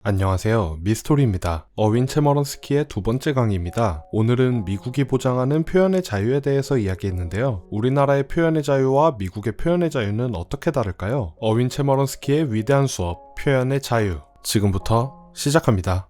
안녕하세요, 미스토리입니다. 어윈 채머런스키의 두 번째 강의입니다. 오늘은 미국이 보장하는 표현의 자유에 대해서 이야기했는데요. 우리나라의 표현의 자유와 미국의 표현의 자유는 어떻게 다를까요? 어윈 채머런스키의 위대한 수업, 표현의 자유. 지금부터 시작합니다.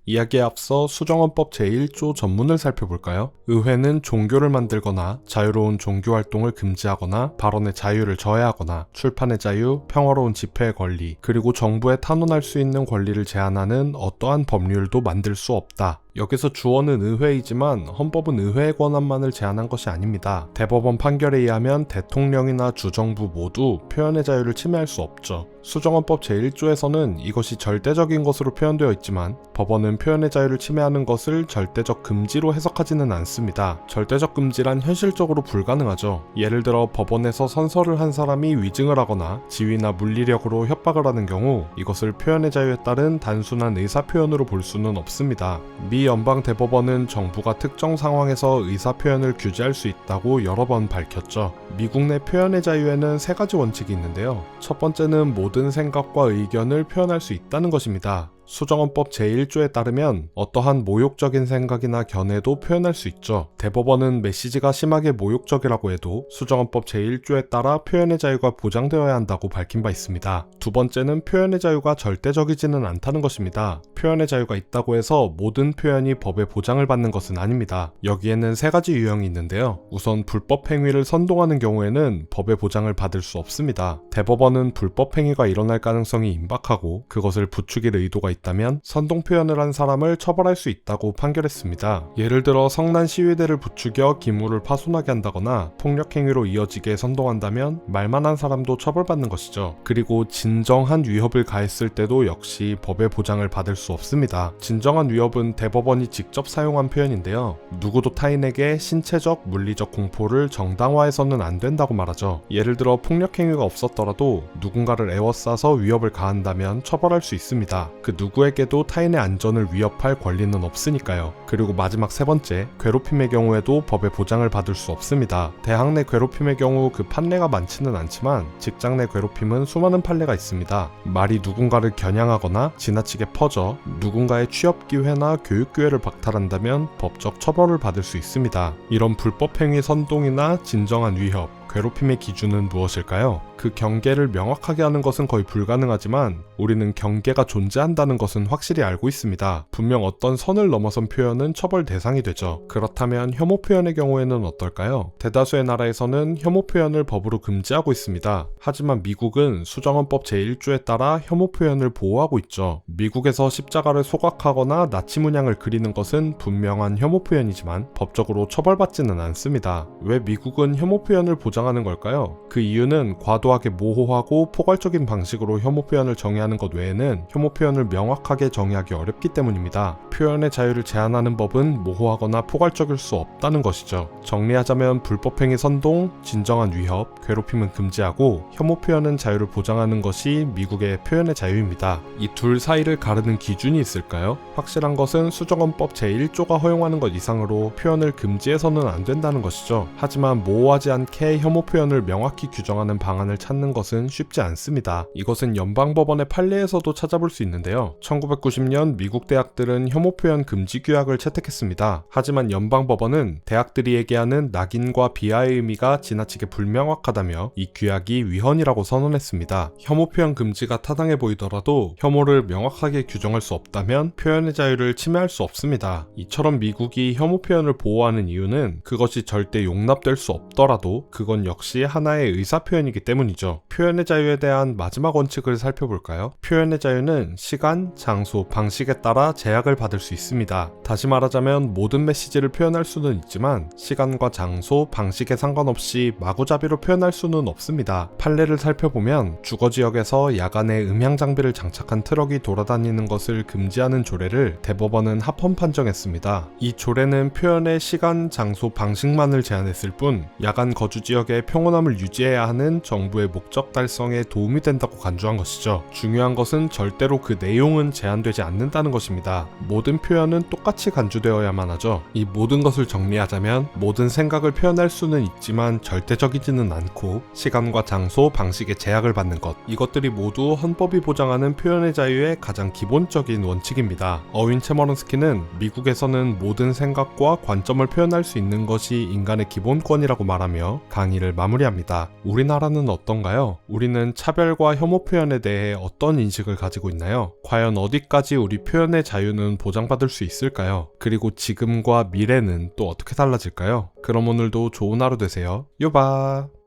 이야기에 앞서 수정헌법 제1조 전문을 살펴볼까요? 의회는 종교를 만들거나 자유로운 종교활동을 금지하거나 발언의 자유를 저해하거나 출판의 자유, 평화로운 집회의 권리, 그리고 정부에 탄원할 수 있는 권리를 제한하는 어떠한 법률도 만들 수 없다. 여기서 주어는 의회이지만 헌법은 의회의 권한만을 제한한 것이 아닙니다. 대법원 판결에 의하면 대통령이나 주정부 모두 표현의 자유를 침해할 수 없죠. 수정헌법 제1조에서는 이것이 절대적인 것으로 표현되어 있지만 법원은 표현의 자유를 침해하는 것을 절대적 금지로 해석하지는 않습니다. 절대적 금지란 현실적으로 불가능하죠. 예를 들어 법원에서 선서를 한 사람이 위증을 하거나 지위나 물리력으로 협박을 하는 경우 이것을 표현의 자유에 따른 단순한 의사표현으로 볼 수는 없습니다. 미 연방 대법원은 정부가 특정 상황에서 의사표현을 규제할 수 있다고 여러 번 밝혔죠. 미국 내 표현의 자유에는 세 가지 원칙이 있는데요. 첫 번째는 모든 생각과 의견을 표현할 수 있다는 것입니다. 수정헌법 제1조에 따르면 어떠한 모욕적인 생각이나 견해도 표현할 수 있죠. 대법원은 메시지가 심하게 모욕적이라고 해도 수정헌법 제1조에 따라 표현의 자유가 보장되어야 한다고 밝힌 바 있습니다. 두 번째는 표현의 자유가 절대적이지는 않다는 것입니다. 표현의 자유가 있다고 해서 모든 표현이 법의 보장을 받는 것은 아닙니다. 여기에는 세 가지 유형이 있는데요. 우선 불법 행위를 선동하는 경우에는 법의 보장을 받을 수 없습니다. 대법원은 불법 행위가 일어날 가능성이 임박하고 그것을 부추길 의도가 있다면 선동 표현을 한 사람을 처벌할 수 있다고 판결했습니다. 예를 들어 성난 시위대를 부추겨 기물을 파손하게 한다거나 폭력 행위로 이어지게 선동한다면 말만 한 사람도 처벌받는 것이죠. 그리고 진정한 위협을 가했을 때도 역시 법의 보장을 받을 수 없습니다. 진정한 위협은 대법원이 직접 사용한 표현인데요. 누구도 타인에게 신체적, 물리적 공포를 정당화해서는 안 된다고 말하죠. 예를 들어 폭력 행위가 없었더라도 누군가를 에워싸서 위협을 가한다면 처벌할 수 있습니다. 그 누구에게도 타인의 안전을 위협할 권리는 없으니까요. 그리고 마지막 세 번째, 괴롭힘의 경우에도 법의 보장을 받을 수 없습니다. 대학 내 괴롭힘의 경우 그 판례가 많지는 않지만 직장 내 괴롭힘은 수많은 판례가 있습니다. 말이 누군가를 겨냥하거나 지나치게 퍼져 누군가의 취업 기회나 교육 기회를 박탈한다면 법적 처벌을 받을 수 있습니다. 이런 불법 행위 선동이나 진정한 위협, 괴롭힘의 기준은 무엇일까요? 그 경계를 명확하게 하는 것은 거의 불가능하지만 우리는 경계가 존재한다는 것은 확실히 알고 있습니다. 분명 어떤 선을 넘어선 표현은 처벌 대상이 되죠. 그렇다면 혐오 표현의 경우에는 어떨까요? 대다수의 나라에서는 혐오 표현을 법으로 금지하고 있습니다. 하지만 미국은 수정헌법 제1조에 따라 혐오 표현을 보호하고 있죠. 미국에서 십자가를 소각하거나 나치 문양을 그리는 것은 분명한 혐오 표현이지만 법적으로 처벌받지는 않습니다. 왜 미국은 혐오 표현을 보장하는 걸까요? 그 이유는 과도하게 모호하고 포괄적인 방식으로 혐오 표현을 정의하는 것 외에는 혐오 표현을 명확하게 정의하기 어렵기 때문입니다. 표현의 자유를 제한하는 법은 모호하거나 포괄적일 수 없다는 것이죠. 정리하자면 불법행위 선동, 진정한 위협, 괴롭힘은 금지하고 혐오 표현은 자유를 보장하는 것이 미국의 표현의 자유입니다. 이 둘 사이를 가르는 기준이 있을까요? 확실한 것은 수정헌법 제1조가 허용하는 것 이상으로 표현을 금지해서는 안 된다는 것이죠. 하지만 모호하지 않게 혐오 표현을 명확히 규정하는 방안을 찾는 것은 쉽지 않습니다. 이것은 연방법원의 판례에서도 찾아볼 수 있는데요. 1990년 미국 대학들은 혐오 표현 금지 규약을 채택했습니다. 하지만 연방법원은 대학들이 얘기하는 낙인과 비하의 의미가 지나치게 불명확하다며 이 규약이 위헌이라고 선언했습니다. 혐오 표현 금지가 타당해 보이더라도 혐오를 명확하게 규정할 수 없다면 표현의 자유를 침해할 수 없습니다. 이처럼 미국이 혐오 표현을 보호하는 이유는 그것이 절대 용납될 수 없더라도 그건 역시 하나의 의사표현이기 때문이죠. 표현의 자유에 대한 마지막 원칙을 살펴볼까요? 표현의 자유는 시간, 장소, 방식에 따라 제약을 받을 수 있습니다. 다시 말하자면 모든 메시지를 표현할 수는 있지만 시간과 장소, 방식에 상관없이 마구잡이로 표현할 수는 없습니다. 판례를 살펴보면 주거지역에서 야간에 음향 장비를 장착한 트럭이 돌아다니는 것을 금지하는 조례를 대법원은 합헌 판정했습니다. 이 조례는 표현의 시간, 장소, 방식만을 제한했을 뿐 야간 거주지역에 지역의 평온함을 유지해야 하는 정부의 목적 달성에 도움이 된다고 간주한 것이죠. 중요한 것은 절대로 그 내용은 제한되지 않는다는 것입니다. 모든 표현은 똑같이 간주되어야만 하죠. 이 모든 것을 정리하자면 모든 생각을 표현할 수는 있지만 절대적이지는 않고 시간과 장소, 방식의 제약을 받는 것, 이것들이 모두 헌법이 보장하는 표현의 자유의 가장 기본적인 원칙입니다. 어윈 체머런스키는 미국에서는 모든 생각과 관점을 표현할 수 있는 것이 인간의 기본권이라고 말하며 강의를 마무리합니다. 우리나라는 어떤가요? 우리는 차별과 혐오 표현에 대해 어떤 인식을 가지고 있나요? 과연 어디까지 우리 표현의 자유는 보장받을 수 있을까요? 그리고 지금과 미래는 또 어떻게 달라질까요? 그럼 오늘도 좋은 하루 되세요. 요바!